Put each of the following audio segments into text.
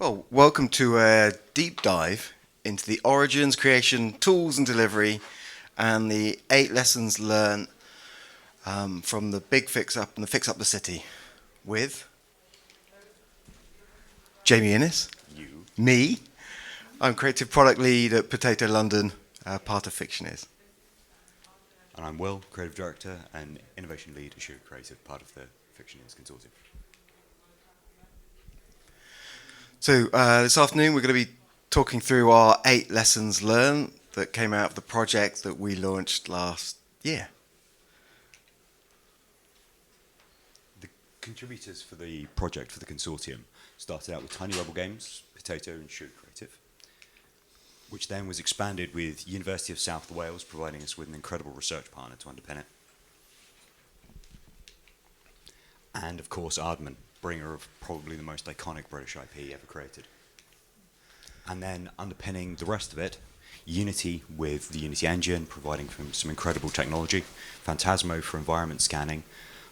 Well, welcome to a deep dive into the origins, creation, tools, and delivery, and the 8 lessons learned from the big fix up and the fix up the city with Jamie Innes, You. me. I'm creative product lead at Potato London, part of Fictioneers. And I'm Will, creative director and innovation lead at Ensued Creative, part of the Fictioneers consortium. So this afternoon we're going to be talking through our 8 lessons learned that came out of the project that we launched last year. The contributors for the project for the consortium started out with Tiny Rebel Games, Potato and Ensued Creative, which then was expanded with University of South Wales providing us with an incredible research partner to underpin it. And of course Aardman, bringer of probably the most iconic British IP ever created. And then underpinning the rest of it, Unity with the Unity engine, providing some incredible technology, Phantasmo for environment scanning,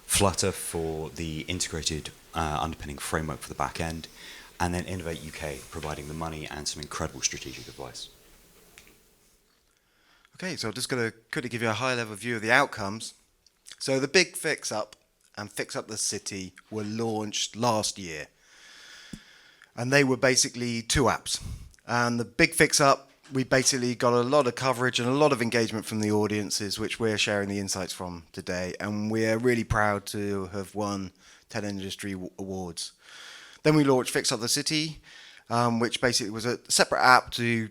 Flutter for the integrated underpinning framework for the back end, and then Innovate UK providing the money and some incredible strategic advice. Okay, so I'm just going to quickly give you a high-level view of the outcomes. So the big fix-up and Fix Up the City were launched last year. And they were basically 2 apps. And the big fix-up, we basically got a lot of coverage and a lot of engagement from the audiences, which we're sharing the insights from today. And we're really proud to have won 10 industry awards. Then we launched Fix Up the City, which basically was a separate app to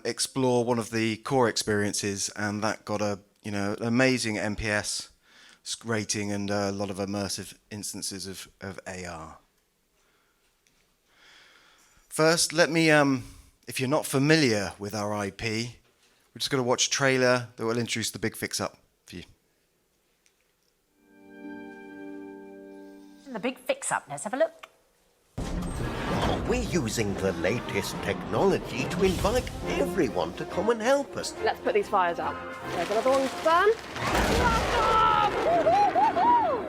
explore one of the core experiences, and that got an amazing NPS rating and a lot of immersive instances of AR. First, let me, if you're not familiar with our IP, we're just going to watch a trailer that will introduce the big fix-up for you. The big fix-up. Let's have a look. We're using the latest technology to invite everyone to come and help us. Let's put these fires out. There's another one done.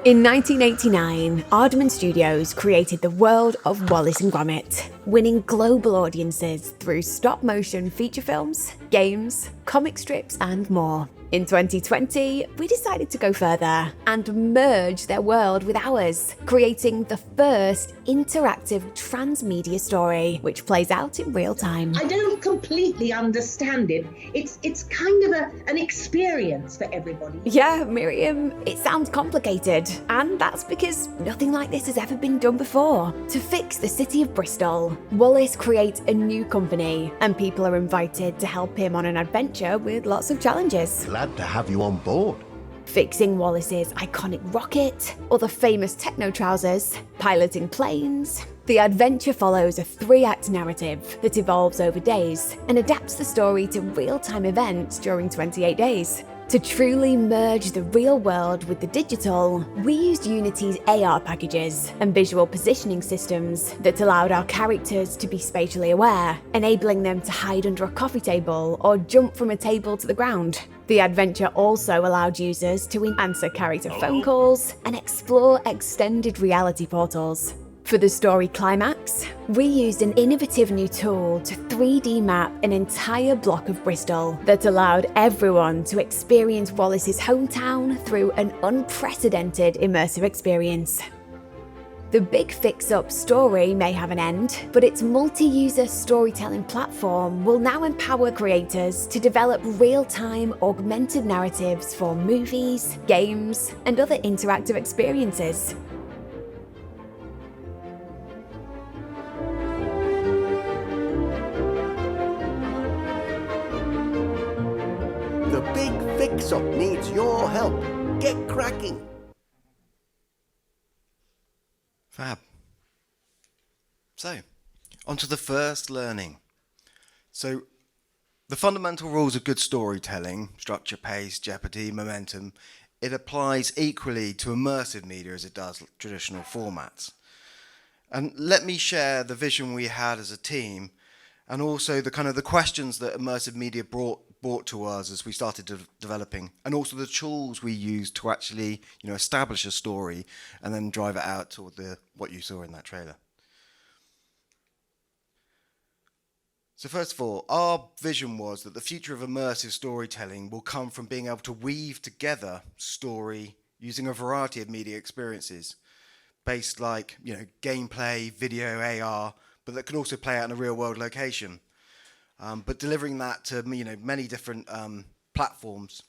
In 1989, Aardman Studios created the world of Wallace and Gromit, winning global audiences through stop-motion feature films, games, comic strips, and more. In 2020, we decided to go further and merge their world with ours, creating the first interactive transmedia story, which plays out in real time. I don't completely understand it. It's kind of an experience for everybody. Yeah, Miriam, it sounds complicated, and that's because nothing like this has ever been done before. To fix the city of Bristol, Wallace creates a new company, and people are invited to help him on an adventure with lots of challenges. Glad to have you on board. Fixing Wallace's iconic rocket, or the famous techno trousers, piloting planes. The adventure follows a 3-act narrative that evolves over days and adapts the story to real-time events during 28 days. To truly merge the real world with the digital, we used Unity's AR packages and visual positioning systems that allowed our characters to be spatially aware, enabling them to hide under a coffee table or jump from a table to the ground. The adventure also allowed users to answer character phone calls and explore extended reality portals. For the story climax, we used an innovative new tool to 3D map an entire block of Bristol that allowed everyone to experience Wallace's hometown through an unprecedented immersive experience. The Big Fix-Up story may have an end, but its multi-user storytelling platform will now empower creators to develop real-time augmented narratives for movies, games, and other interactive experiences. The big fix-up needs your help. Get cracking. Fab. So, on to the first learning. So, the fundamental rules of good storytelling, structure, pace, jeopardy, momentum, it applies equally to immersive media as it does traditional formats. And let me share the vision we had as a team, and also the questions that immersive media brought to us as we started developing, and also the tools we used to actually establish a story and then drive it out toward what you saw in that trailer. So first of all, our vision was that the future of immersive storytelling will come from being able to weave together story using a variety of media experiences, based like, gameplay, video, AR, but that can also play out in a real world location. But delivering that to, many different platforms.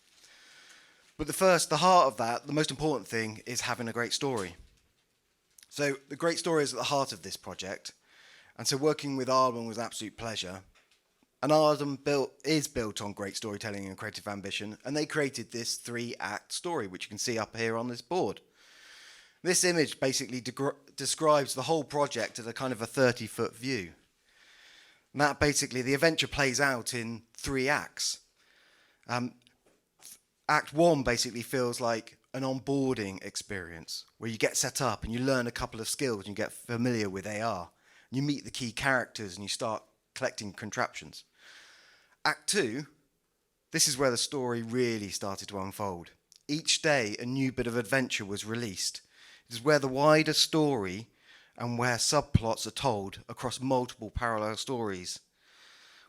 But the heart of that, the most important thing is having a great story. So the great story is at the heart of this project. And so working with Aardman was an absolute pleasure. And Aardman is built on great storytelling and creative ambition. And they created this 3-act story, which you can see up here on this board. This image basically describes the whole project at a kind of a 30-foot view. And that basically, the adventure plays out in 3 acts. Act 1 basically feels like an onboarding experience where you get set up and you learn a couple of skills and you get familiar with AR. You meet the key characters and you start collecting contraptions. Act 2, this is where the story really started to unfold. Each day a new bit of adventure was released. It is where the wider story and where subplots are told across multiple parallel stories,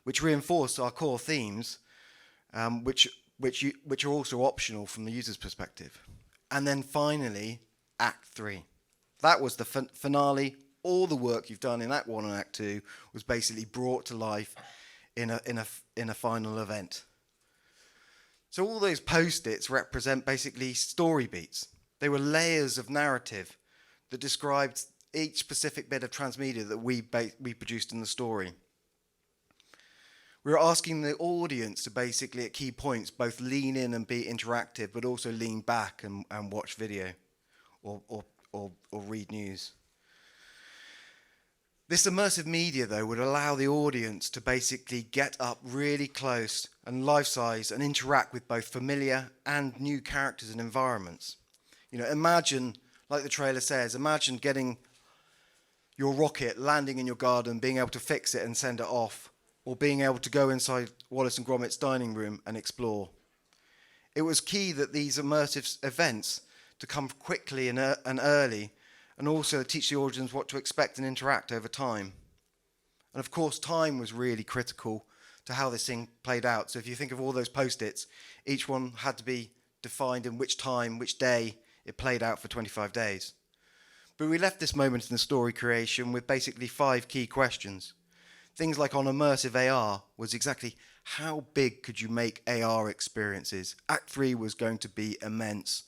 which reinforce our core themes, which are also optional from the user's perspective. And then finally, Act 3. That was the finale. All the work you've done in Act 1 and Act 2 was basically brought to life in a final event. So all those post-its represent basically story beats. They were layers of narrative that described each specific bit of transmedia that we produced in the story. We were asking the audience to basically, at key points, both lean in and be interactive, but also lean back and watch video or read news. This immersive media, though, would allow the audience to basically get up really close and life-size and interact with both familiar and new characters and environments. Imagine, like the trailer says, imagine getting your rocket, landing in your garden, being able to fix it and send it off, or being able to go inside Wallace and Gromit's dining room and explore. It was key that these immersive events to come quickly and early, and also teach the audience what to expect and interact over time. And of course, time was really critical to how this thing played out. So if you think of all those post-its, each one had to be defined in which time, which day it played out for 25 days. But we left this moment in the story creation with basically 5 key questions. Things like on immersive AR was exactly how big could you make AR experiences? Act 3 was going to be immense.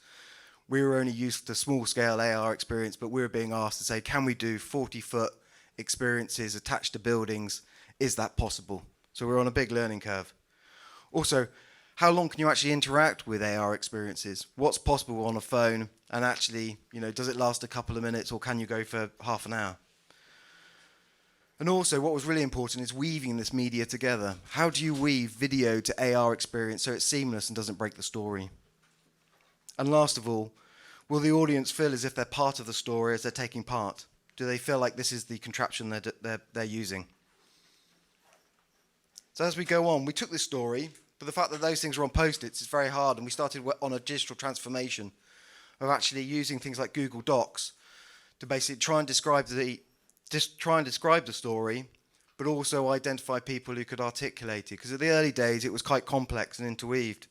We were only used to small-scale AR experience, but we were being asked to say, can we do 40-foot experiences attached to buildings? Is that possible? So we're on a big learning curve. Also, how long can you actually interact with AR experiences? What's possible on a phone? And actually, does it last a couple of minutes or can you go for half an hour? And also, what was really important is weaving this media together. How do you weave video to AR experience so it's seamless and doesn't break the story? And last of all, will the audience feel as if they're part of the story as they're taking part? Do they feel like this is the contraption they're using? So as we go on, we took this story, but the fact that those things were on post-its is very hard, and we started on a digital transformation of actually using things like Google Docs to basically try and describe the story, but also identify people who could articulate it. Because at the early days, it was quite complex and interweaved.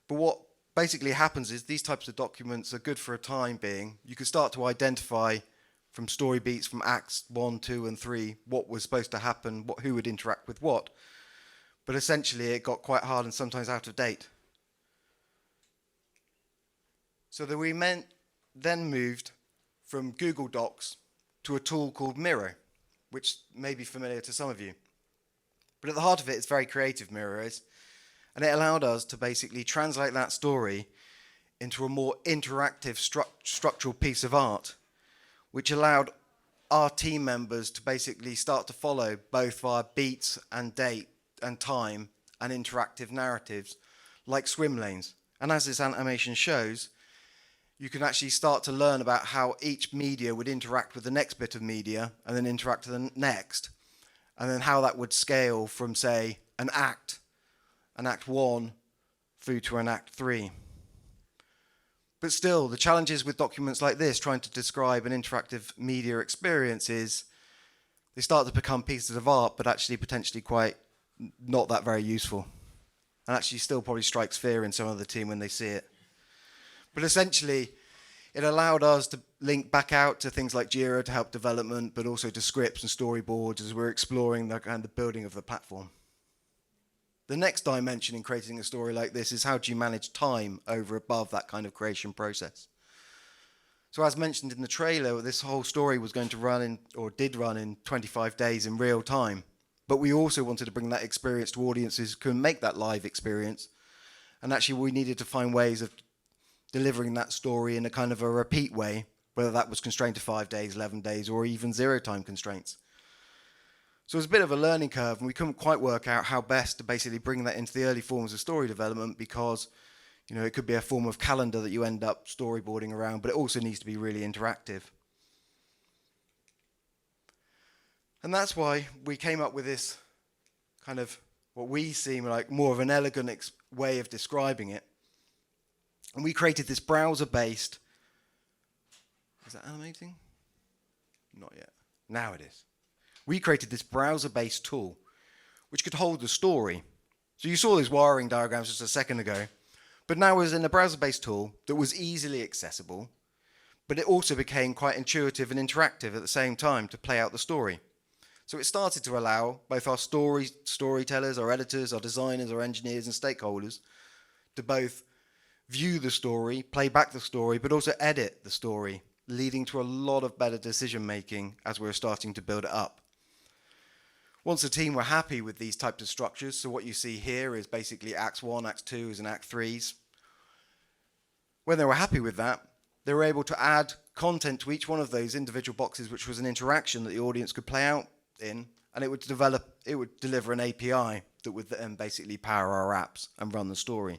But what basically happens is these types of documents are good for a time being. You can start to identify from story beats from Acts 1, 2, and 3 what was supposed to happen, who would interact with what. But essentially, it got quite hard and sometimes out of date. So that we then moved from Google Docs to a tool called Miro, which may be familiar to some of you. But at the heart of it, it's very creative, Miro is. And it allowed us to basically translate that story into a more interactive structural piece of art, which allowed our team members to basically start to follow both via beats and date and time and interactive narratives like swim lanes. And as this animation shows, you can actually start to learn about how each media would interact with the next bit of media and then interact with the next, and then how that would scale from, say, an Act 1 through to an Act 3. But still, the challenges with documents like this, trying to describe an interactive media experience, is they start to become pieces of art, but actually potentially quite not that very useful. And actually still probably strikes fear in some of the team when they see it. But essentially, it allowed us to link back out to things like Jira to help development, but also to scripts and storyboards as we're exploring the kind of building of the platform. The next dimension in creating a story like this is how do you manage time over above that kind of creation process. So as mentioned in the trailer, this whole story was going to run in, or did run in 25 days in real time. But we also wanted to bring that experience to audiences who can make that live experience. And actually we needed to find ways of delivering that story in a kind of a repeat way, whether that was constrained to 5 days, 11 days, or even 0 time constraints. So it was a bit of a learning curve, and we couldn't quite work out how best to basically bring that into the early forms of story development because, you know, it could be a form of calendar that you end up storyboarding around, but it also needs to be really interactive. And that's why we came up with this kind of what we seem like more of an elegant way of describing it. And we created this browser-based... Is that animating? Not yet. Now it is. We created this browser-based tool which could hold the story. So you saw these wiring diagrams just a second ago, but now it was in a browser-based tool that was easily accessible, but it also became quite intuitive and interactive at the same time to play out the story. So it started to allow both our storytellers, our editors, our designers, our engineers and stakeholders to both view the story, play back the story, but also edit the story, leading to a lot of better decision making as we were starting to build it up. Once the team were happy with these types of structures, so what you see here is basically Acts 1, Acts 2s and Act 3s. When they were happy with that, they were able to add content to each one of those individual boxes, which was an interaction that the audience could play out in, and it would deliver an API that would then basically power our apps and run the story.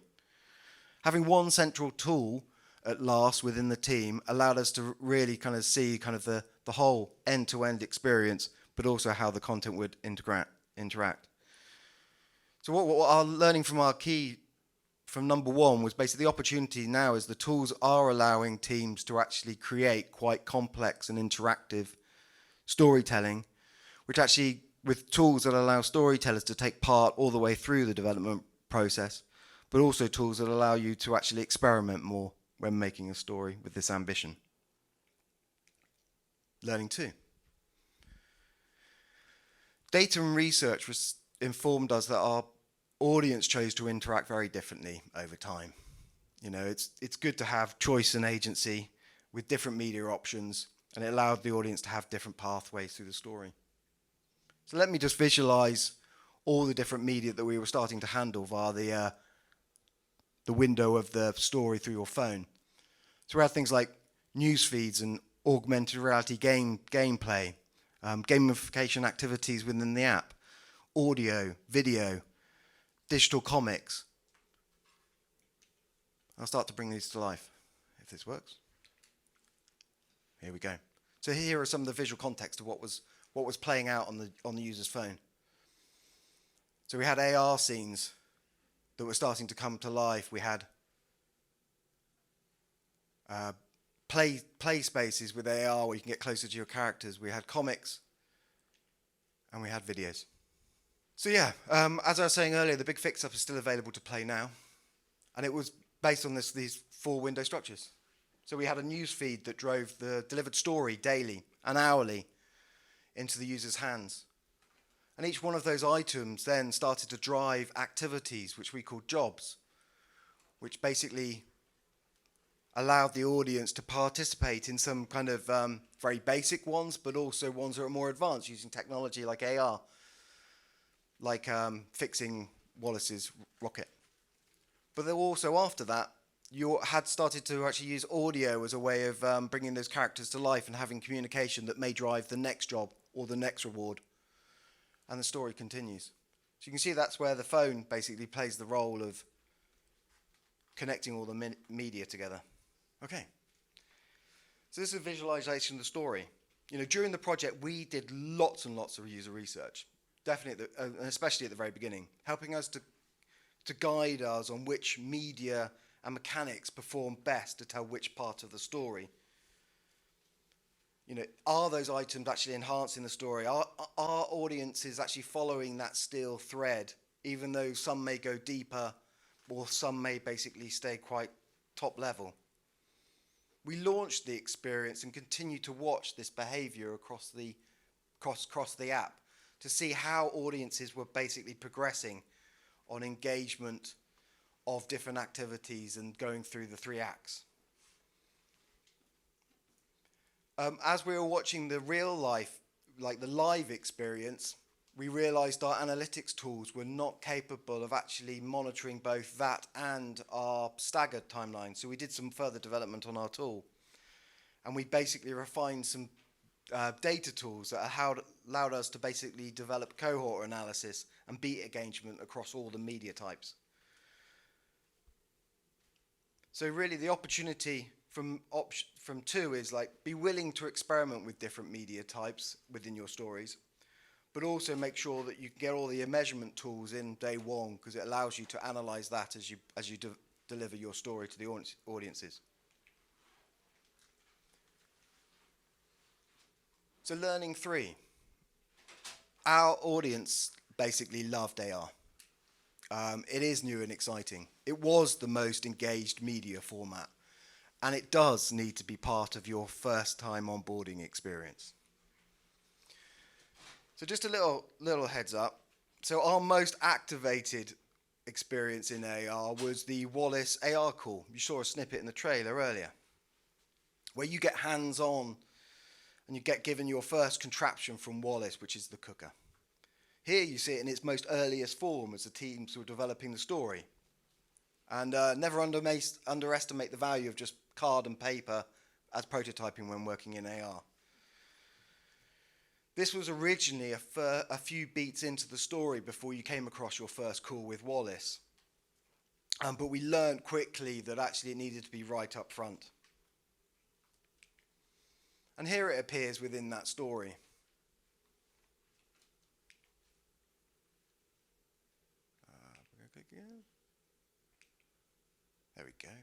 Having one central tool at last within the team allowed us to really kind of see kind of the whole end-to-end experience, but also how the content would interact. So what our learning from number one was basically the opportunity now is the tools are allowing teams to actually create quite complex and interactive storytelling, which actually with tools that allow storytellers to take part all the way through the development process, but also tools that allow you to actually experiment more when making a story with this ambition. Learning 2. Data and research informed us that our audience chose to interact very differently over time. You know, it's good to have choice and agency with different media options, and it allowed the audience to have different pathways through the story. So let me just visualize all the different media that we were starting to handle via the window of the story through your phone. So we had things like news feeds and augmented reality gameplay, gamification activities within the app, audio, video, digital comics. I'll start to bring these to life, if this works. Here we go. So here are some of the visual context of what was playing out on the user's phone. So we had AR scenes that were starting to come to life. We had play spaces with AR where you can get closer to your characters. We had comics, and we had videos. So yeah, as I was saying earlier, the big fix-up is still available to play now, and it was based on these 4 window structures. So we had a news feed that drove the delivered story daily and hourly into the user's hands. And each one of those items then started to drive activities, which we called jobs, which basically allowed the audience to participate in some kind of very basic ones, but also ones that are more advanced using technology like AR, like fixing Wallace's rocket. But then also after that, you had started to actually use audio as a way of bringing those characters to life and having communication that may drive the next job or the next reward. And the story continues. So you can see that's where the phone basically plays the role of connecting all the media together. Okay. So this is a visualization of the story. You know, during the project, we did lots and lots of user research, definitely, and especially at the very beginning, helping us to guide us on which media and mechanics perform best to tell which part of the story. are those items actually enhancing the story? Are audiences actually following that steel thread, even though some may go deeper or some may basically stay quite top level? We launched the experience and continue to watch this behavior across the app to see how audiences were basically progressing on engagement of different activities and going through the 3 acts. As we were watching the real life, like the live experience, we realized our analytics tools were not capable of actually monitoring both that and our staggered timeline. So we did some further development on our tool. And we basically refined some data tools that allowed us to basically develop cohort analysis and beat engagement across all the media types. So really the opportunity from 2 is like, be willing to experiment with different media types within your stories, but also make sure that you can get all the measurement tools in day 1, because it allows you to analyze that as you deliver your story to the audiences. So learning 3. Our audience basically loved AR. It is new and exciting. It was the most engaged media format, and it does need to be part of your first time onboarding experience. So just a little heads up. So our most activated experience in AR was the Wallace AR call. You saw a snippet in the trailer earlier, where you get hands-on and you get given your first contraption from Wallace, which is the cooker. Here you see it in its most earliest form as the teams were developing the story. And never underestimate the value of just card and paper as prototyping when working in AR. This was originally a few beats into the story before you came across your first call with Wallace. But we learned quickly that actually it needed to be right up front. And here it appears within that story. There we go.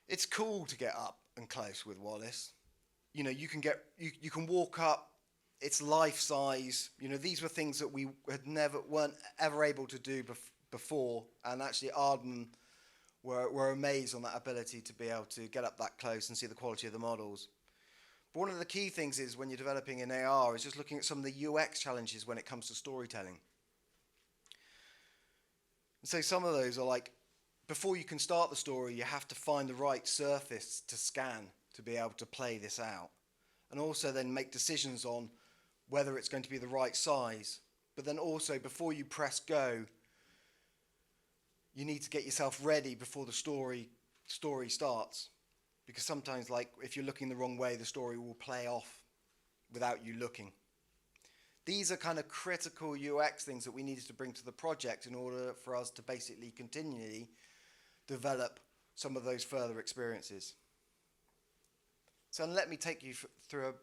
It's cool to get up and close with Wallace. You can walk up. It's life size. These were things that we weren't ever able to do before, and actually Aardman were amazed on that ability to be able to get up that close and see the quality of the models. But one of the key things is when you're developing in AR is just looking at some of the UX challenges when it comes to storytelling. And so some of those are like, before you can start the story, you have to find the right surface to scan to be able to play this out. And also then make decisions on whether it's going to be the right size. But then also, before you press go, you need to get yourself ready before the story starts. Because sometimes, like, if you're looking the wrong way, the story will play off without you looking. These are kind of critical UX things that we needed to bring to the project in order for us to basically continually develop some of those further experiences. So let me take you through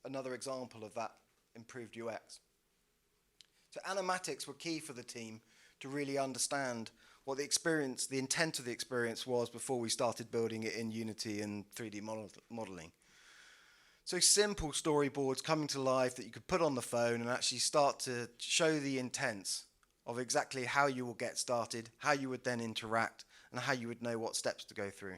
another example of that improved UX. So animatics were key for the team to really understand what the intent of the experience was before we started building it in Unity and 3D modeling. So simple storyboards coming to life that you could put on the phone and actually start to show the intents of exactly how you will get started, how you would then interact, and how you would know what steps to go through.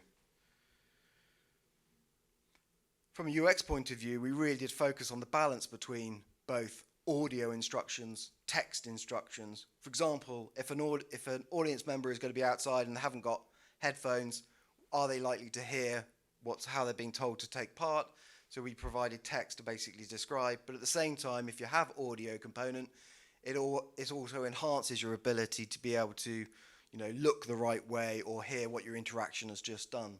From a UX point of view, we really did focus on the balance between both audio instructions, text instructions. For example, if an audience member is going to be outside and they haven't got headphones, are they likely to hear how they're being told to take part? So we provided text to basically describe, but at the same time, if you have audio component, it also enhances your ability to be able to, look the right way or hear what your interaction has just done.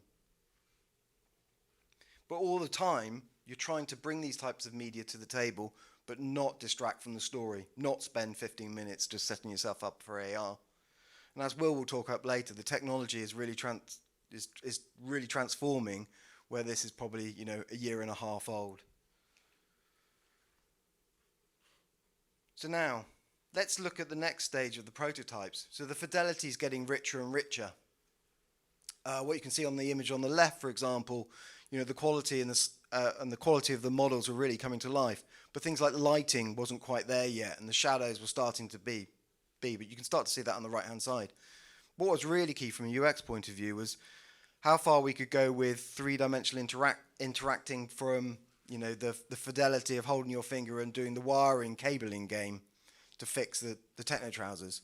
But all the time, you're trying to bring these types of media to the table, but not distract from the story, not spend 15 minutes just setting yourself up for AR. And as Will talk up later, the technology is really transforming, where this is probably, a year and a half old. So now, let's look at the next stage of the prototypes. So the fidelity is getting richer and richer. What you can see on the image on the left, for example, the quality and the quality of the models were really coming to life. But things like the lighting wasn't quite there yet, and the shadows were starting to be. But you can start to see that on the right-hand side. What was really key from a UX point of view was how far we could go with three-dimensional interacting from the fidelity of holding your finger and doing the wiring cabling game to fix the techno trousers.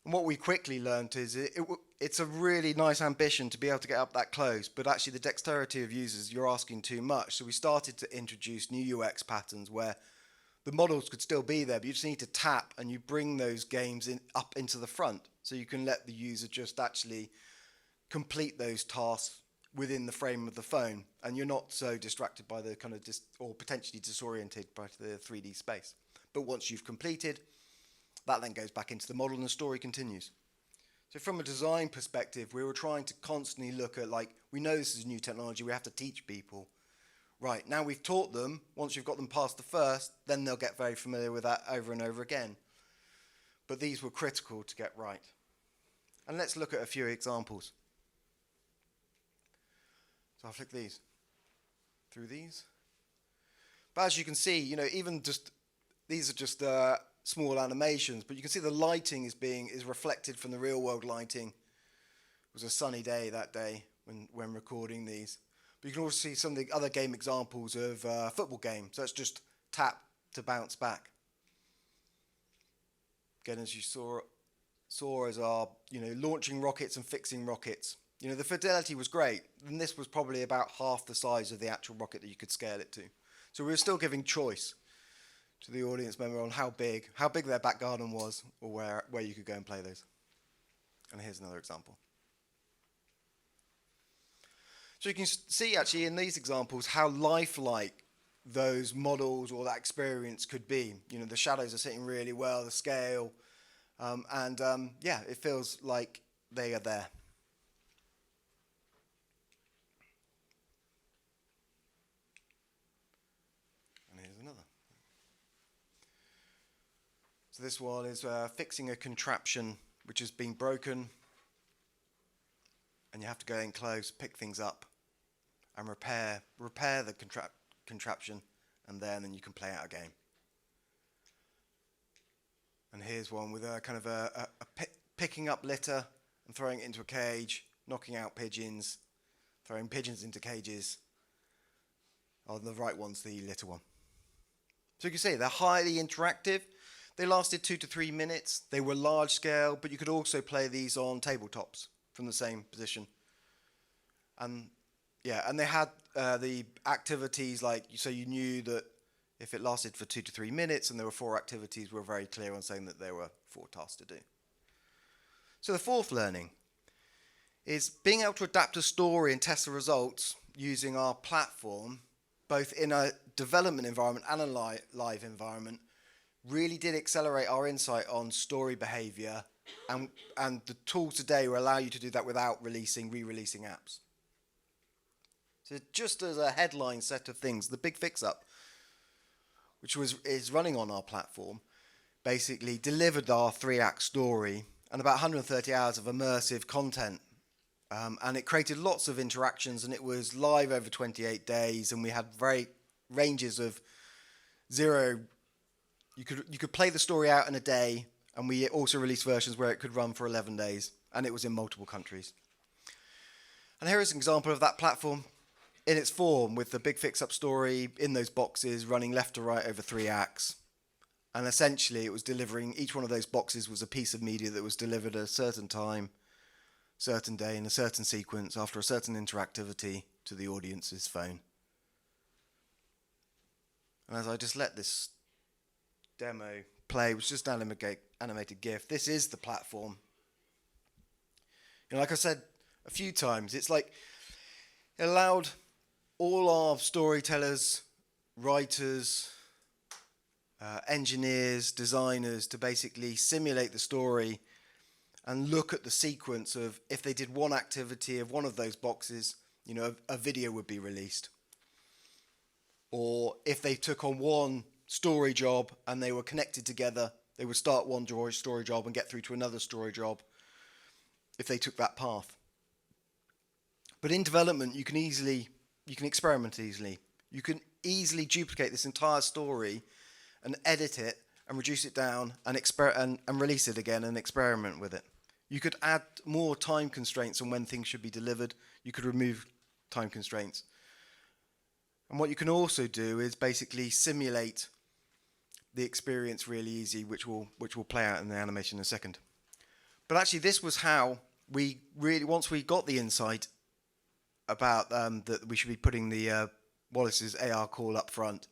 And what we quickly learned is it's a really nice ambition to be able to get up that close, but actually the dexterity of users, you're asking too much. So we started to introduce new UX patterns where the models could still be there, but you just need to tap and you bring those games up into the front, so you can let the user just actually complete those tasks within the frame of the phone, and you're not so distracted by the kind of or potentially disoriented by the 3D space. But once you've completed, that then goes back into the model and the story continues. So from a design perspective, we were trying to constantly look at, we know this is new technology, we have to teach people. Right, now we've taught them, once you've got them past the first, then they'll get very familiar with that over and over again. But these were critical to get right. And let's look at a few examples. So I'll flick these through these. But as you can see, even just, these are just small animations, but you can see the lighting is reflected from the real world lighting. It was a sunny day that day when recording these. But you can also see some of the other game examples of a football game. So it's just tap to bounce back. Again, as you saw as our, launching rockets and fixing rockets. The fidelity was great, and this was probably about half the size of the actual rocket that you could scale it to. So we were still giving choice to the audience member on how big their back garden was, or where you could go and play those. And here's another example. So you can see actually in these examples how lifelike those models or that experience could be. The shadows are sitting really well, the scale, it feels like they are there. And here's another. So this one is fixing a contraption which has been broken, and you have to go in close, pick things up, and repair the contraption, and then you can play out a game. And here's one with a kind of picking up litter and throwing it into a cage, knocking out pigeons, throwing pigeons into cages. Oh, the right one's the litter one. So you can see they're highly interactive. They lasted 2 to 3 minutes. They were large scale, but you could also play these on tabletops from the same position. And they had the activities so you knew that if it lasted for 2 to 3 minutes and there were 4 activities, we were very clear on saying that there were 4 tasks to do. So the fourth learning is being able to adapt a story and test the results using our platform, both in a development environment and a live environment, really did accelerate our insight on story behavior, and the tools today will allow you to do that without re-releasing apps. So just as a headline set of things, the Big Fix Up, which is running on our platform, basically delivered our 3-act story and about 130 hours of immersive content. And it created lots of interactions, and it was live over 28 days, and we had ranges of 0. You could play the story out in a day, and we also released versions where it could run for 11 days, and it was in multiple countries. And here is an example of that platform in its form, with the Big Fix Up story in those boxes running left to right over 3 acts. And essentially it was delivering, each one of those boxes was a piece of media that was delivered at a certain time, certain day, in a certain sequence, after a certain interactivity to the audience's phone. And as I just let this demo play, it was just an animated GIF. This is the platform. Like I said a few times, it's like it allowed all our storytellers, writers, engineers, designers to basically simulate the story and look at the sequence of if they did one activity of one of those boxes, a video would be released. Or if they took on one story job and they were connected together, they would start one story job and get through to another story job if they took that path. But in development, you can easily you can experiment easily. You can easily duplicate this entire story and edit it and reduce it down and release it again and experiment with it. You could add more time constraints on when things should be delivered. You could remove time constraints. And what you can also do is basically simulate the experience really easy, which will play out in the animation in a second. But actually, this was how we really, once we got the insight about that we should be putting the Wallace's AR call up front,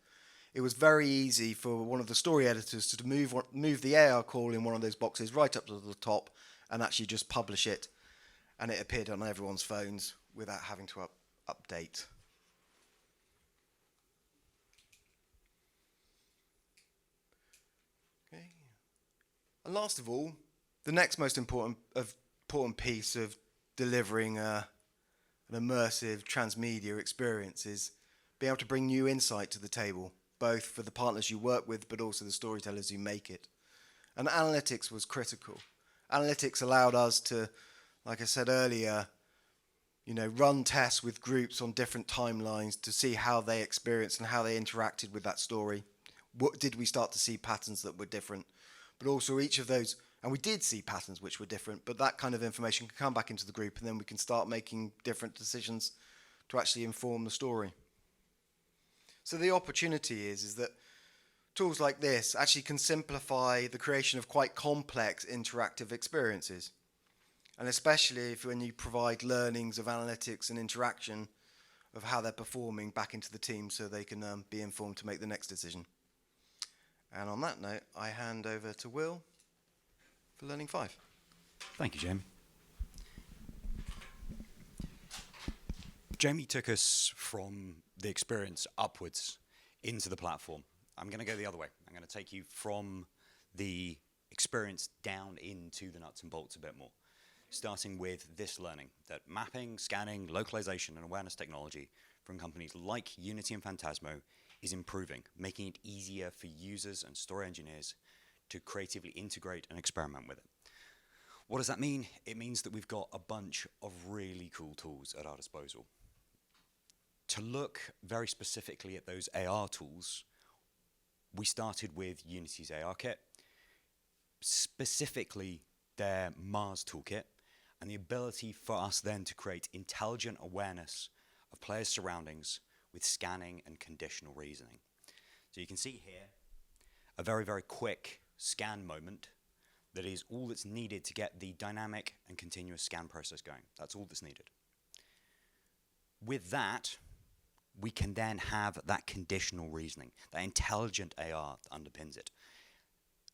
it was very easy for one of the story editors to move the AR call in one of those boxes right up to the top and actually just publish it, and it appeared on everyone's phones without having to update. Okay. And last of all, the next most important piece of delivering an immersive transmedia experience is being able to bring new insight to the table, both for the partners you work with, but also the storytellers who make it. And analytics was critical. Analytics allowed us to, like I said earlier, run tests with groups on different timelines to see how they experienced and how they interacted with that story. What did we start to see patterns that were different? But also each of those, and we did see patterns which were different, but that kind of information can come back into the group and then we can start making different decisions to actually inform the story. So the opportunity is that tools like this actually can simplify the creation of quite complex interactive experiences. And especially when you provide learnings of analytics and interaction of how they're performing back into the team so they can be informed to make the next decision. And on that note, I hand over to Will for Learning 5. Thank you, Jamie. Jamie took us from the experience upwards into the platform. I'm going to go the other way. I'm going to take you from the experience down into the nuts and bolts a bit more, starting with this learning, that mapping, scanning, localization, and awareness technology from companies like Unity and Phantasmo is improving, making it easier for users and story engineers to creatively integrate and experiment with it. What does that mean? It means that we've got a bunch of really cool tools at our disposal. To look very specifically at those AR tools, we started with Unity's AR kit, specifically their Mars toolkit, and the ability for us then to create intelligent awareness of players' surroundings with scanning and conditional reasoning. So you can see here a very, very quick scan moment that is all that's needed to get the dynamic and continuous scan process going. That's all that's needed. With that, we can then have that conditional reasoning, that intelligent AR that underpins it.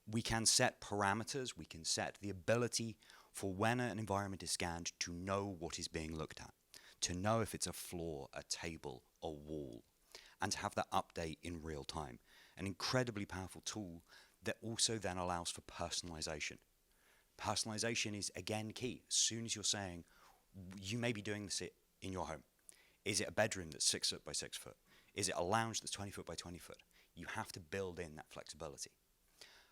We can set parameters, we can set the ability for when an environment is scanned to know what is being looked at, to know if it's a floor, a table, a wall, and to have that update in real time. An incredibly powerful tool that also then allows for personalization. Personalization is again key. As soon as you're saying, you may be doing this in your home. Is it a bedroom that's 6 foot by 6 foot? Is it a lounge that's 20 foot by 20 foot? You have to build in that flexibility.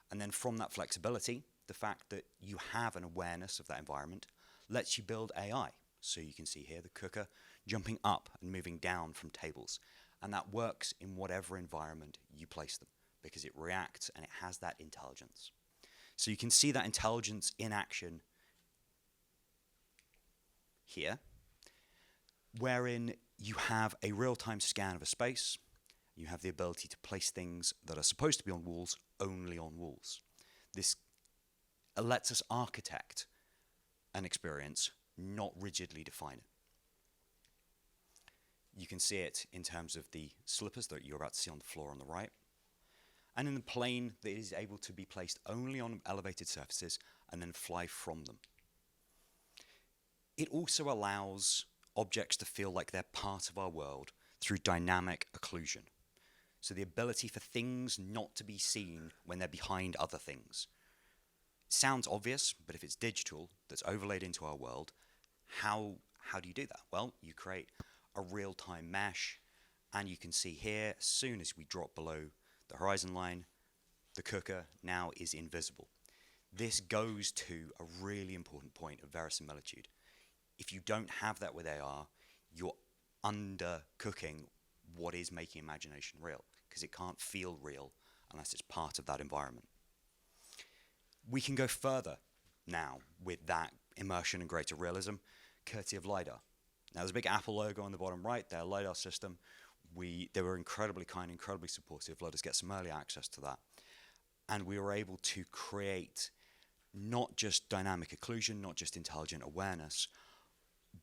And then from that flexibility, the fact that you have an awareness of that environment lets you build AI. So you can see here the cooker jumping up and moving down from tables. And that works in whatever environment you place them because it reacts and it has that intelligence. So you can see that intelligence in action here, wherein you have a real-time scan of a space. You have the ability to place things that are supposed to be on walls only on walls. This lets us architect an experience, not rigidly define it. You can see it in terms of the slippers that you're about to see on the floor on the right, and in the plane that is able to be placed only on elevated surfaces and then fly from them. It also allows objects to feel like they're part of our world through dynamic occlusion. So the ability for things not to be seen when they're behind other things. Sounds obvious, but if it's digital that's overlaid into our world, how do you do that? Well, you create a real-time mesh, and you can see here, as soon as we drop below the horizon line, the cooker now is invisible. This goes to a really important point of verisimilitude. If you don't have that with AR, you're undercooking what is making imagination real, because it can't feel real unless it's part of that environment. We can go further now with that immersion and greater realism, courtesy of LiDAR. Now, there's a big Apple logo on the bottom right, their LiDAR system. They were incredibly kind, incredibly supportive, let us get some early access to that. And we were able to create not just dynamic occlusion, not just intelligent awareness,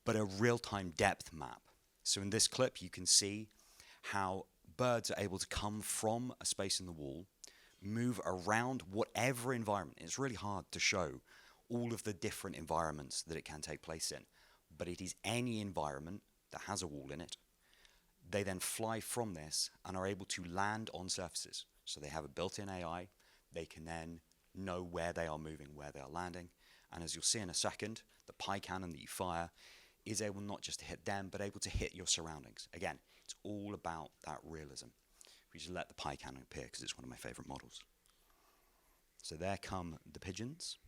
but a real-time depth map. So in this clip, you can see how birds are able to come from a space in the wall, move around whatever environment. It's really hard to show all of the different environments that it can take place in, but it is any environment that has a wall in it. They then fly from this and are able to land on surfaces. So they have a built-in AI. They can then know where they are moving, where they are landing. And as you'll see in a second, the pie cannon that you fire is able not just to hit them, but able to hit your surroundings. Again, it's all about that realism. We just let the pie cannon appear because it's one of my favorite models. So there come the pigeons,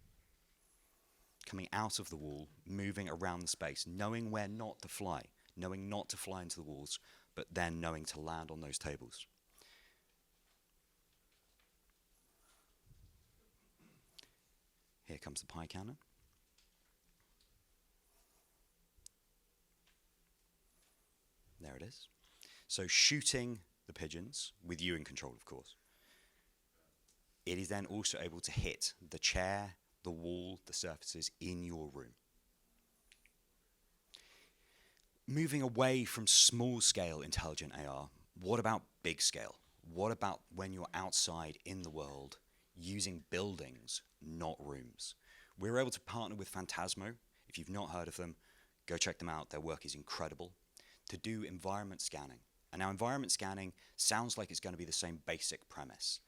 coming out of the wall, moving around the space, knowing where not to fly, knowing not to fly into the walls, but then knowing to land on those tables. Here comes the pie cannon. There it is. So shooting the pigeons, with you in control, of course, it is then also able to hit the chair, the wall, the surfaces in your room. Moving away from small-scale intelligent AR, what about big scale? What about when you're outside in the world using buildings, not rooms? We're able to partner with Phantasmo. If you've not heard of them, go check them out. Their work is incredible. To do environment scanning. And now environment scanning sounds like it's going to be the same basic premise,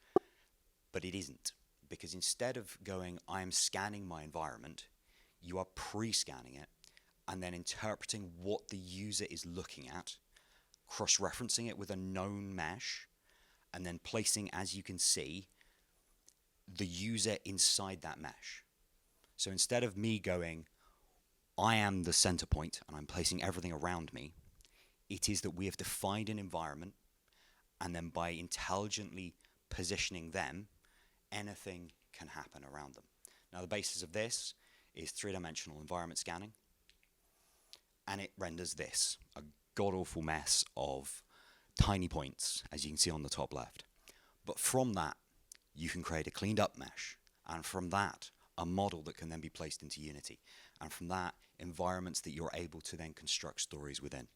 but it isn't. Because instead of going, I am scanning my environment, you are pre-scanning it and then interpreting what the user is looking at, cross-referencing it with a known mesh, and then placing, as you can see, the user inside that mesh. So instead of me going, I am the center point and I'm placing everything around me, it is that we have defined an environment, and then by intelligently positioning them, anything can happen around them. Now, the basis of this is three-dimensional environment scanning, and it renders this, a god-awful mess of tiny points, as you can see on the top left. But from that, you can create a cleaned-up mesh, and from that, a model that can then be placed into Unity, and from that, environments that you're able to then construct stories within.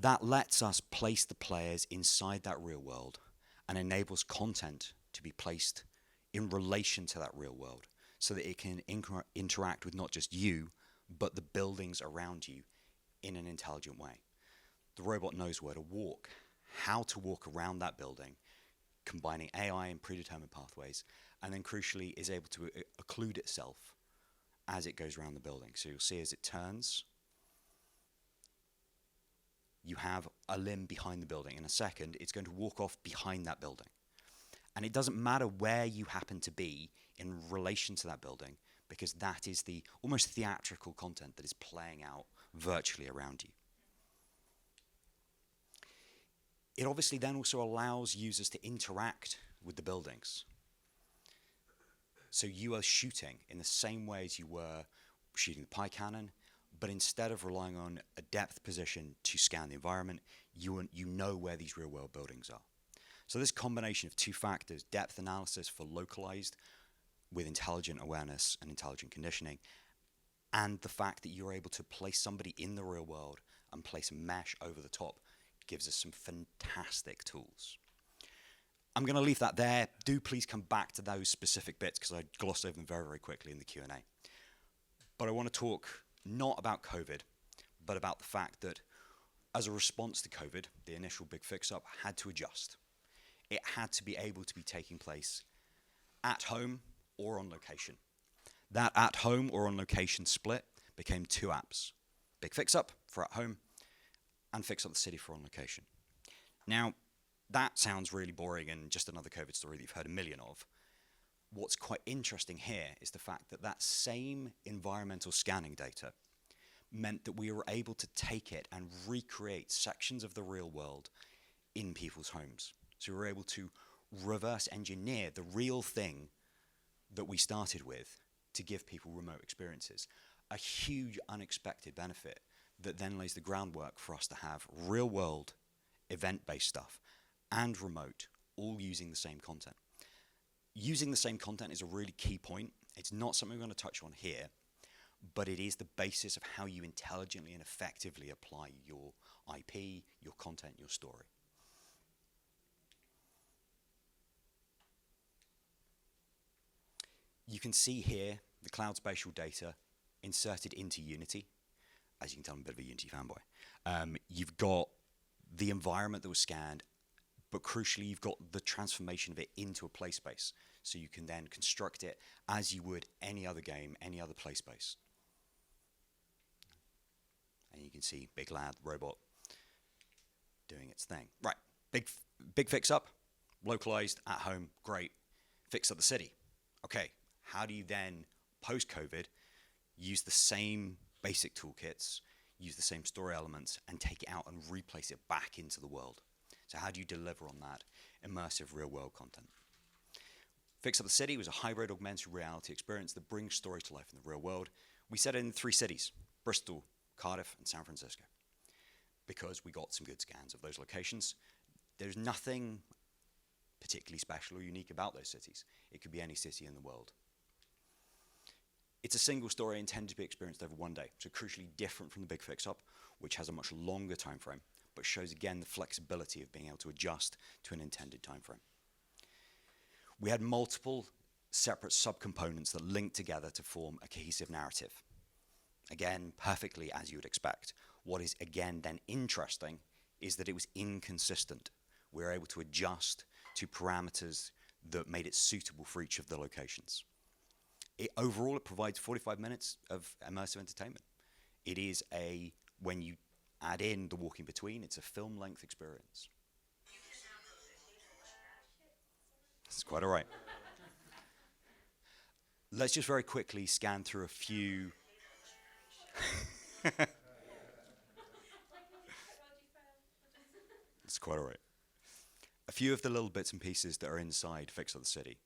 That lets us place the players inside that real world and enables content to be placed in relation to that real world so that it can interact with not just you, but the buildings around you in an intelligent way. The robot knows where to walk, how to walk around that building, combining AI and predetermined pathways, and then crucially is able to occlude itself as it goes around the building. So you'll see as it turns, you have a limb behind the building. In a second, it's going to walk off behind that building. And it doesn't matter where you happen to be in relation to that building, because that is the almost theatrical content that is playing out virtually around you. It obviously then also allows users to interact with the buildings. So you are shooting in the same way as you were shooting the pie cannon, but instead of relying on a depth position to scan the environment, you know where these real-world buildings are. So this combination of two factors, depth analysis for localized with intelligent awareness and intelligent conditioning, and the fact that you're able to place somebody in the real world and place a mesh over the top, gives us some fantastic tools. I'm going to leave that there. Do please come back to those specific bits because I glossed over them very, very quickly in the Q&A. But I want to talk not about COVID, but about the fact that as a response to COVID, the initial big fix-up had to adjust. It had to be able to be taking place at home or on location. That at home or on location split became two apps. Big fix-up for at home and Fix Up the City for on location. Now, that sounds really boring and just another COVID story that you've heard a million of. What's quite interesting here is the fact that that same environmental scanning data meant that we were able to take it and recreate sections of the real world in people's homes. So we were able to reverse engineer the real thing that we started with to give people remote experiences. A huge unexpected benefit that then lays the groundwork for us to have real world event-based stuff and remote, all using the same content. Using the same content is a really key point. It's not something we're going to touch on here, but it is the basis of how you intelligently and effectively apply your IP, your content, your story. You can see here the cloud spatial data inserted into Unity. As you can tell, I'm a bit of a Unity fanboy. You've got the environment that was scanned, but crucially, you've got the transformation of it into a play space. So you can then construct it as you would any other game, any other play space. And you can see Big Lad Robot doing its thing. Right, big fix up, localized, at home, great. Fix up the city. Okay, how do you then, post-COVID, use the same basic toolkits, use the same story elements, and take it out and replace it back into the world? So how do you deliver on that immersive real-world content? Fix Up the City was a hybrid augmented reality experience that brings story to life in the real world. We set it in 3 cities, Bristol, Cardiff, and San Francisco, because we got some good scans of those locations. There's nothing particularly special or unique about those cities. It could be any city in the world. It's a single story intended to be experienced over one day, so crucially different from the big fix-up, which has a much longer time frame, but shows again the flexibility of being able to adjust to an intended time frame. We had multiple separate subcomponents that linked together to form a cohesive narrative. Again, perfectly as you would expect. What is again then interesting is that it was inconsistent. We were able to adjust to parameters that made it suitable for each of the locations. Overall, it provides 45 minutes of immersive entertainment. It is when you add in the walking between, it's a film-length experience. It's quite all right. Let's just very quickly scan through a few. It's quite all right. A few of the little bits and pieces that are inside Fix Up the City.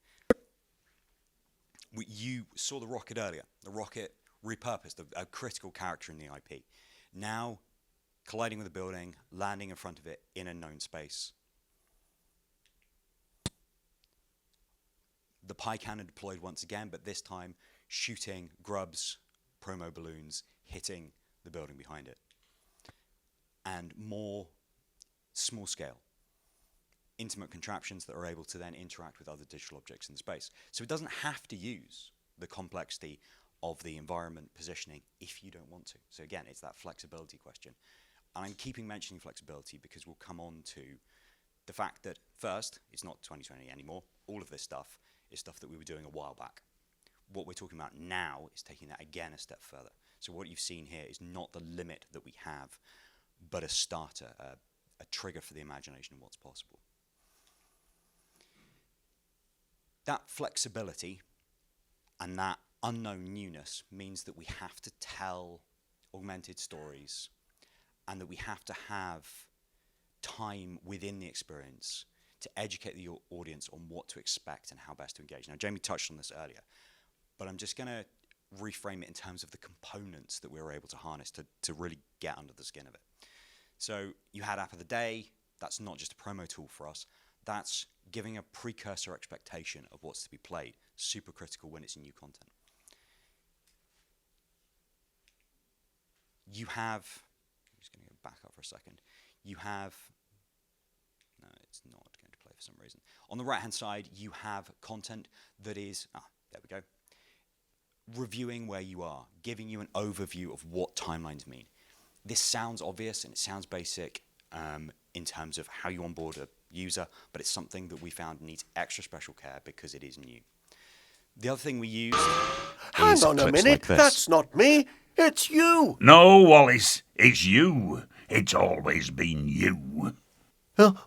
You saw the rocket earlier. The rocket repurposed, a critical character in the IP. Now, colliding with a building, landing in front of it in a known space. The pie cannon deployed once again, but this time shooting grubs, promo balloons, hitting the building behind it. And more small scale, intimate contraptions that are able to then interact with other digital objects in space. So it doesn't have to use the complexity of the environment positioning if you don't want to. So again, it's that flexibility question. And I'm keeping mentioning flexibility because we'll come on to the fact that first, it's not 2020 anymore. All of this stuff is stuff that we were doing a while back. What we're talking about now is taking that again a step further. So what you've seen here is not the limit that we have, but a starter, a trigger for the imagination of what's possible. That flexibility and that unknown newness means that we have to tell augmented stories and that we have to have time within the experience to educate the audience on what to expect and how best to engage. Now, Jamie touched on this earlier, but I'm just going to reframe it in terms of the components that we were able to harness to really get under the skin of it. So you had App of the Day. That's not just a promo tool for us. That's giving a precursor expectation of what's to be played. Super critical when it's new content. You have, I'm just going to go back up for a second. You have, no, it's not going to play for some reason. On the right-hand side, you have content that is, there we go, reviewing where you are, giving you an overview of what timelines mean. This sounds obvious and it sounds basic in terms of how you onboard a user, but it's something that we found needs extra special care because it is new. The other thing we used Hang is on a clips minute, like this. that's not me, it's you. No, Wallace, it's you. It's always been you.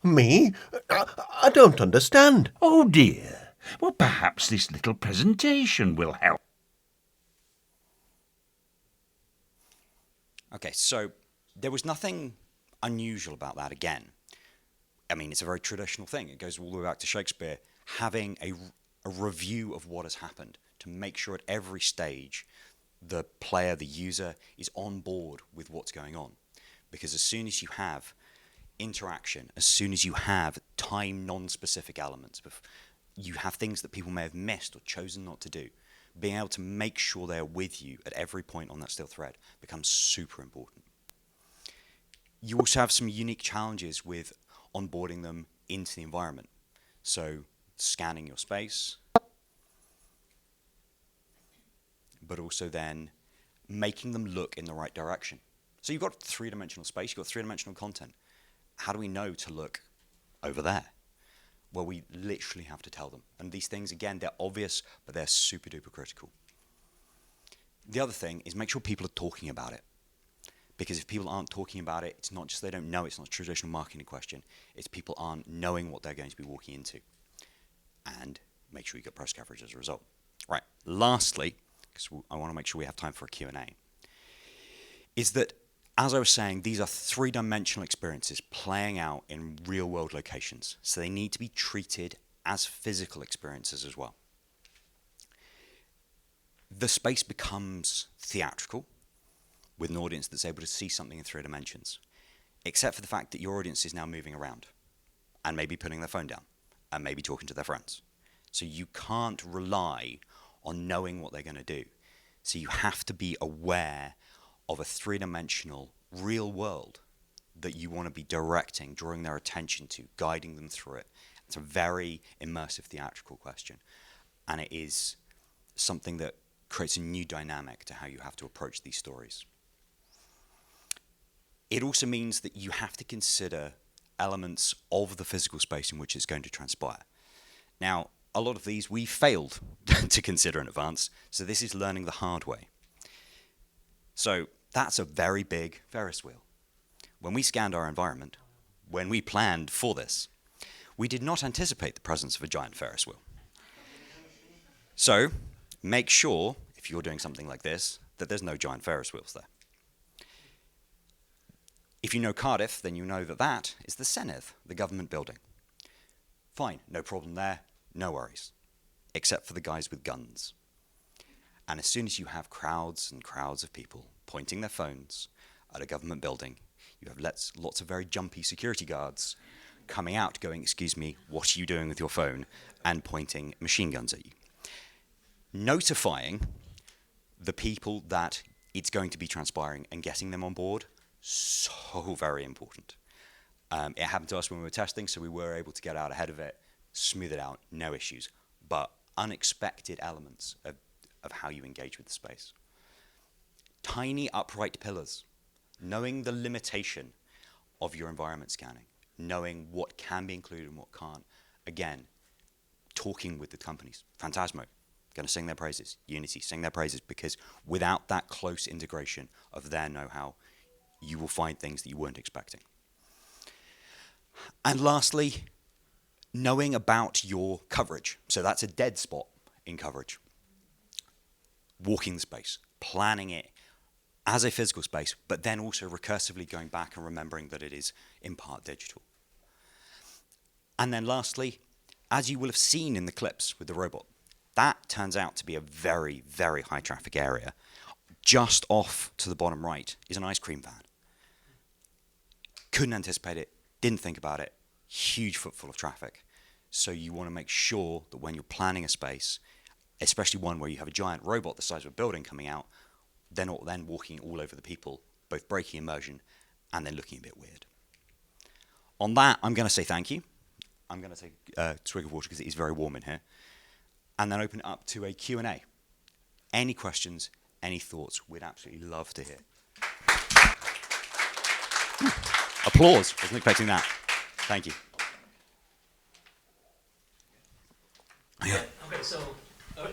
Me? I don't understand. Oh dear. Well, perhaps this little presentation will help. Okay, so there was nothing unusual about that again. I mean, it's a very traditional thing. It goes all the way back to Shakespeare, having a review of what has happened to make sure at every stage the player, the user, is on board with what's going on. Because as soon as you have interaction, as soon as you have time non-specific elements, you have things that people may have missed or chosen not to do, being able to make sure they're with you at every point on that steel thread becomes super important. You also have some unique challenges with onboarding them into the environment. So scanning your space, but also then making them look in the right direction. So you've got three-dimensional space, you've got three-dimensional content. How do we know to look over there? Well, we literally have to tell them. And these things, again, they're obvious, but they're super duper critical. The other thing is make sure people are talking about it. Because if people aren't talking about it, it's not just they don't know, it's not a traditional marketing question. It's people aren't knowing what they're going to be walking into. And make sure you get press coverage as a result. Right, lastly, because I want to make sure we have time for a Q&A, is that, as I was saying, these are three-dimensional experiences playing out in real-world locations. So they need to be treated as physical experiences as well. The space becomes theatrical with an audience that's able to see something in 3 dimensions, except for the fact that your audience is now moving around and maybe putting their phone down and maybe talking to their friends. So you can't rely on knowing what they're going to do. So you have to be aware of a 3-dimensional real world that you want to be directing, drawing their attention to, guiding them through it. It's a very immersive theatrical question. And it is something that creates a new dynamic to how you have to approach these stories. It also means that you have to consider elements of the physical space in which it's going to transpire. Now, a lot of these we failed to consider in advance, so this is learning the hard way. So that's a very big Ferris wheel. When we scanned our environment, when we planned for this, we did not anticipate the presence of a giant Ferris wheel. So make sure, if you're doing something like this, that there's no giant Ferris wheels there. If you know Cardiff, then you know that that is the Senedd, the government building. Fine, no problem there, no worries, except for the guys with guns. And as soon as you have crowds and crowds of people pointing their phones at a government building, you have lots of very jumpy security guards coming out going, "Excuse me, what are you doing with your phone?" and pointing machine guns at you. Notifying the people that it's going to be transpiring and getting them on board, so very important. It happened to us when we were testing, so we were able to get out ahead of it, smooth it out, no issues. But unexpected elements of how you engage with the space. Tiny upright pillars, knowing the limitation of your environment scanning, knowing what can be included and what can't. Again, talking with the companies. Phantasmo, going to sing their praises. Unity, sing their praises, because without that close integration of their know-how, you will find things that you weren't expecting. And lastly, knowing about your coverage. So that's a dead spot in coverage. Walking the space, planning it as a physical space, but then also recursively going back and remembering that it is in part digital. And then lastly, as you will have seen in the clips with the robot, that turns out to be a very, very high traffic area. Just off to the bottom right is an ice cream van. Couldn't anticipate it, didn't think about it, huge footfall of traffic. So you want to make sure that when you're planning a space, especially one where you have a giant robot the size of a building coming out, they're not then walking all over the people, both breaking immersion and then looking a bit weird. On that, I'm going to say thank you. I'm going to take a swig of water because it is very warm in here. And then open it up to a Q&A. Any questions, any thoughts, we'd absolutely love to hear. Applause, wasn't expecting that. Thank you. Yeah. Okay, so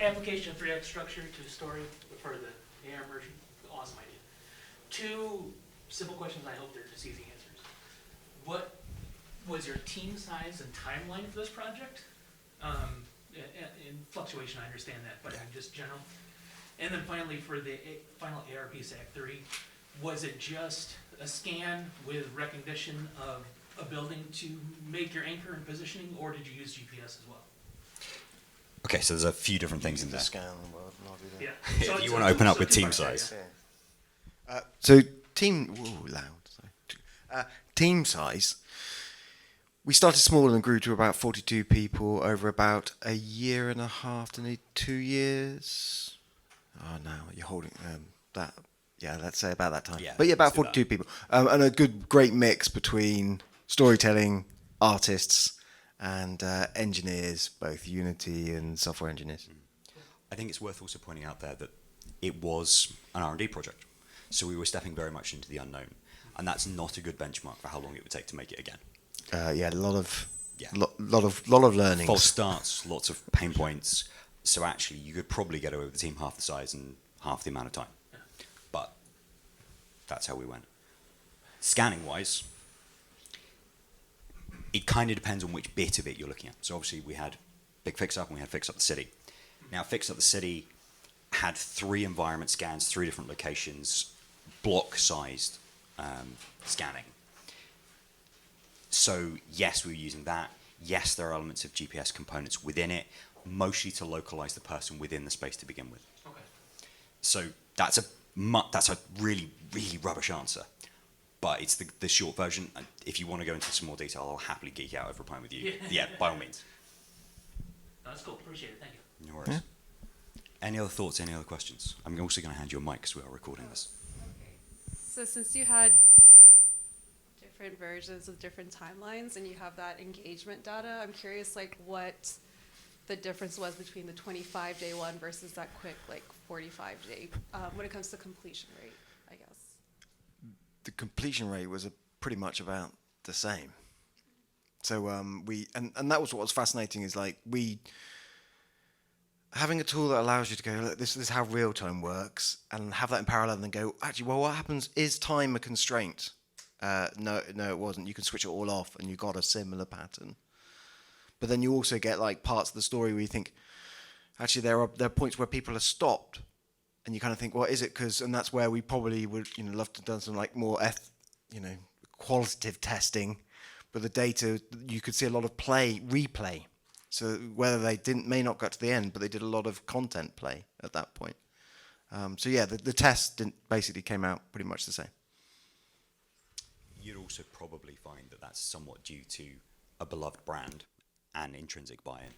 application of 3X structure to story for the AR immersion, awesome idea. 2 simple questions, I hope they're just easy answers. What was your team size and timeline for this project? In fluctuation, I understand that, but I mean just general. And then finally, for the final ARP SAC 3, was it just a scan with recognition of a building to make your anchor and positioning, or did you use GPS as well? Okay, so there's a few different things in The there. scan and whatnot, Yeah. If So you it's wanna a open up so with team two-part size. yeah. So team, loud. Sorry. Team size. We started small and grew to about 42 people over about a year and a half to nearly 2 years. Oh, no, you're holding that. Yeah, let's say about that time. Yeah, But yeah, about let's do 42 people, and a great mix between storytelling, artists, and engineers, both Unity and software engineers. I think it's worth also pointing out there that it was an R&D project. So we were stepping very much into the unknown. And that's not a good benchmark for how long it would take to make it again. Yeah, a lot of Yeah. lot of learnings. False starts, lots of pain points. So actually, you could probably get away with the team half the size and half the amount of time. But that's how we went. Scanning-wise, it kind of depends on which bit of it you're looking at. So obviously, we had Big Fix Up and we had Fix Up the City. Now, Fix Up the City had 3 environment scans, 3 different locations, block-sized scanning. So yes, we were using that. Yes, there are elements of GPS components within it, mostly to localize the person within the space to begin with. Okay. So that's a really, really rubbish answer. But it's the short version. And if you want to go into some more detail, I'll happily geek out over a pint with you. Yeah, by all means. No, that's cool. Appreciate it. Thank you. No worries. Any other thoughts, any other questions? I'm also going to hand you a mic because we are recording this. So since you had different versions of different timelines and you have that engagement data, I'm curious like what the difference was between the 25-day one versus that quick like 45-day when it comes to completion rate, I guess. The completion rate was pretty much about the same. So and that was what was fascinating is like having a tool that allows you to go, look, this is how real time works, and have that in parallel, and then go, actually, well, what happens is time a constraint? No, it wasn't. You can switch it all off, and you got a similar pattern. But then you also get like parts of the story where you think, actually, there are points where people are stopped, and you kind of think, well, is it because? And that's where we probably would, love to have done some like more, qualitative testing. But the data, you could see a lot of replay. So whether they may not get to the end, but they did a lot of content play at that point. So yeah, the test basically came out pretty much the same. You'd also probably find that that's somewhat due to a beloved brand and intrinsic buy-in.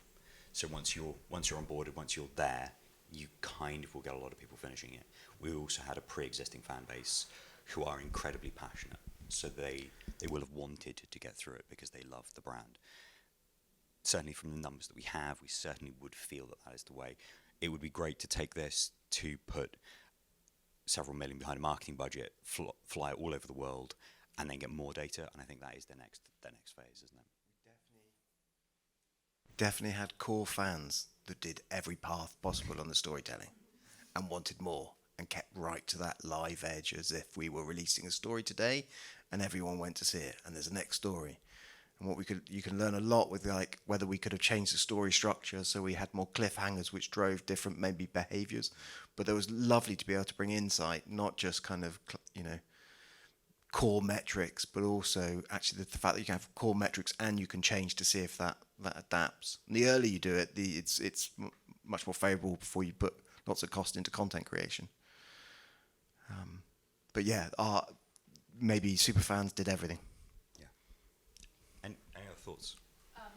So once you're on board, once you're there, you kind of will get a lot of people finishing it. We also had a pre-existing fan base who are incredibly passionate, so they will have wanted to get through it because they love the brand. Certainly from the numbers that we have, we certainly would feel that is the way. It would be great to take this to put several million behind a marketing budget, fly it all over the world, and then get more data. And I think that is the next phase, isn't it? Definitely had core fans that did every path possible on the storytelling and wanted more and kept right to that live edge as if we were releasing a story today and everyone went to see it and there's a next story. And you can learn a lot with like whether we could have changed the story structure so we had more cliffhangers which drove different maybe behaviors. But it was lovely to be able to bring insight, not just kind of core metrics, but also actually the fact that you can have core metrics and you can change to see if that adapts. And the earlier you do it, it's much more favourable before you put lots of cost into content creation. But yeah, maybe superfans did everything. Any other thoughts?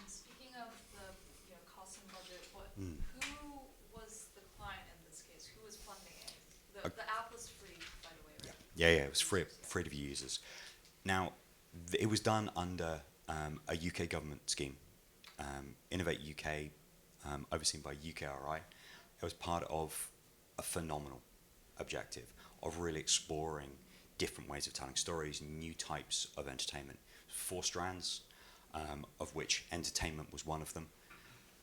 Speaking of the cost and budget, who was the client in this case? Who was funding it? The app was free, by the way, right? Yeah, it was free to view users. Now, it was done under a UK government scheme, Innovate UK, overseen by UKRI. It was part of a phenomenal objective of really exploring different ways of telling stories, new types of entertainment. 4 strands, of which entertainment was one of them.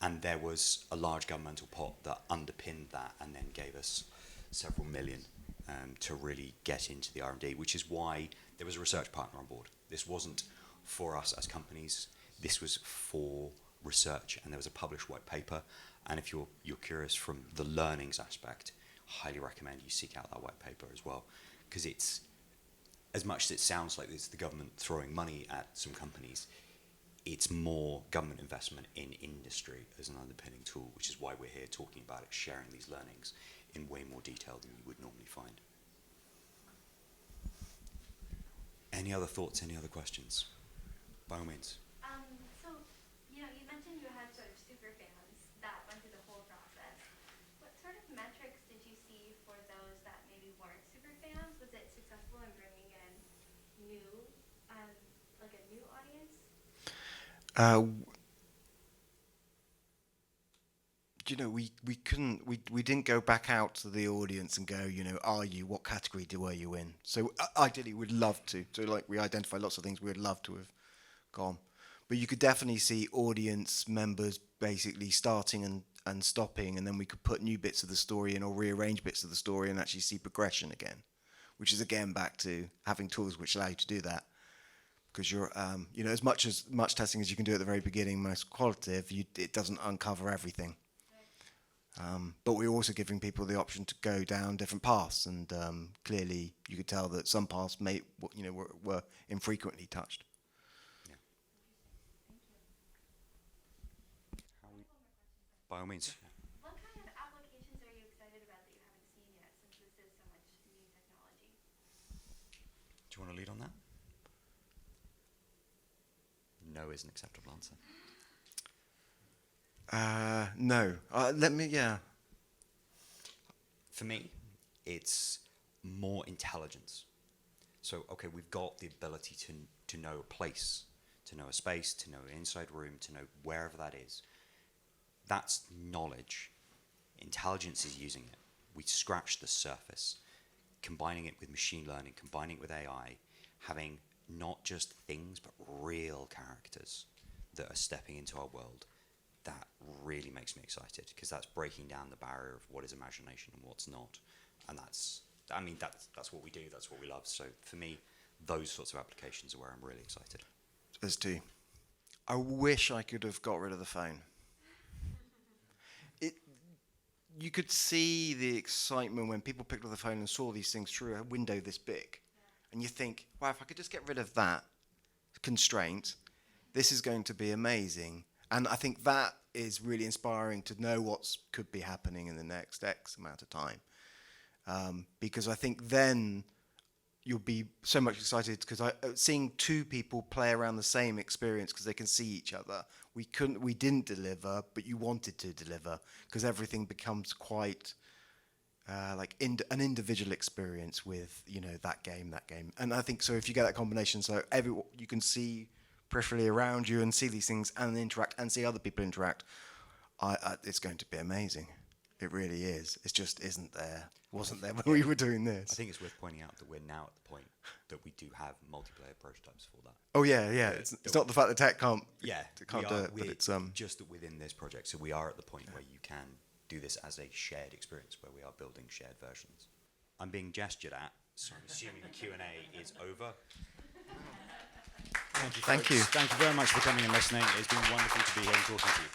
And there was a large governmental pot that underpinned that and then gave us several million to really get into the R&D, which is why there was a research partner on board. This wasn't for us as companies, this was for research, and there was a published white paper. And if you're curious from the learnings aspect, highly recommend you seek out that white paper as well, because it's as much as it sounds like it's the government throwing money at some companies, it's more government investment in industry as an underpinning tool, which is why we're here talking about it, sharing these learnings in way more detail than you would normally find. Any other thoughts, any other questions? By all means. So, you know, you mentioned you had sort of super fans that went through the whole process. What sort of metrics did you see for those that maybe weren't super fans? Was it successful in bringing in new, like a new audience? You know, we didn't go back out to the audience and go, you know, what category were you in? So ideally we'd love to. So like we identified lots of things we would love to have gone. But you could definitely see audience members basically starting and stopping, and then we could put new bits of the story in or rearrange bits of the story and actually see progression again, which is again back to having tools which allow you to do that. Because you're, you know, as much testing as you can do at the very beginning, most qualitative, it doesn't uncover everything. But we're also giving people the option to go down different paths, and clearly you could tell that some paths were infrequently touched. Yeah. By all means. What kind of applications are you excited about that you haven't seen yet, since this is so much new technology? Do you want to lead on that? No is an acceptable answer. No. Yeah. For me, it's more intelligence. So, okay, we've got the ability to know a place, to know a space, to know an inside room, to know wherever that is. That's knowledge. Intelligence is using it. We scratch the surface, combining it with machine learning, combining it with AI, having not just things, but real characters that are stepping into our world. That really makes me excited, because that's breaking down the barrier of what is imagination and what's not. And that's what we do, that's what we love. So for me, those sorts of applications are where I'm really excited. As too. I wish I could have got rid of the phone. You could see the excitement when people picked up the phone and saw these things through a window this big. And you think, wow, if I could just get rid of that constraint, this is going to be amazing. And I think that is really inspiring to know what could be happening in the next X amount of time. Because I think then you'll be so much excited, because seeing two people play around the same experience because they can see each other. We didn't deliver, but you wanted to deliver, because everything becomes quite like an individual experience with, you know, that game. And I think so if you get that combination, so you can see peripherally around you and see these things and interact and see other people interact, it's going to be amazing. It really is. It just wasn't there when we were doing this. I think it's worth pointing out that we're now at the point that we do have multiplayer prototypes for that. Oh yeah. It's not the fact that tech can't do it, but it's just that within this project. So we are at the point where you can do this as a shared experience, where we are building shared versions. I'm being gestured at, so I'm assuming the Q&A is over. Thank you. Thank you. Thank you very much for coming and listening. It's been wonderful to be here and talking to you.